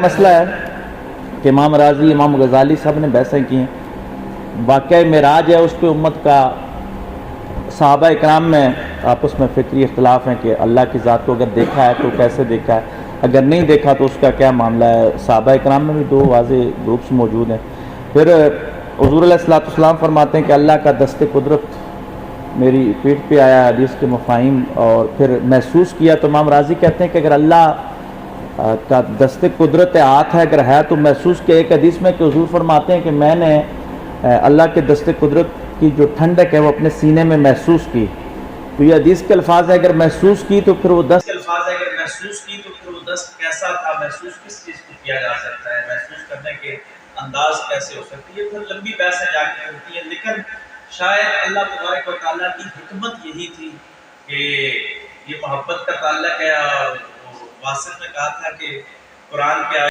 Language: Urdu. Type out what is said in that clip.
مسئلہ ہے کہ امام راضی، امام غزالی سب نے بحثیں کی ہیں۔ واقعہ معراج ہے، اس پہ امت کا صحابہ اکرام میں آپس میں فکری اختلاف ہیں کہ اللہ کی ذات کو اگر دیکھا ہے تو کیسے دیکھا ہے، اگر نہیں دیکھا تو اس کا کیا معاملہ ہے۔ صحابہ اکرام میں بھی دو واضح گروپس موجود ہیں۔ پھر حضور علیہ الصلوۃ والسلام فرماتے ہیں کہ اللہ کا دست قدرت میری پیٹھ پہ آیا، حدیث کے مفاہیم اور پھر محسوس کیا۔ تو امام راضی کہتے ہیں کہ اگر اللہ کا دست قدرت ہاتھ ہے اگر ہے تو محسوس کیا۔ ایک حدیث میں کہ حضور فرماتے ہیں کہ میں نے اللہ کے دست قدرت کی جو ٹھنڈک ہے وہ اپنے سینے میں محسوس کی۔ تو یہ حدیث کے الفاظ ہے، اگر محسوس کی تو پھر وہ دست کیسا تھا، محسوس کس چیز کو کیا جا سکتا ہے، محسوس کرنے کے انداز کیسے ہو سکتی ہے، پھر لمبی بحثیں جا کے ہوتی ہیں۔ لیکن شاید اللہ تبارک و تعالیٰ کی حکمت یہی تھی کہ یہ محبت کا تعلق ہے، اور واصف نے کہا تھا کہ قرآن کے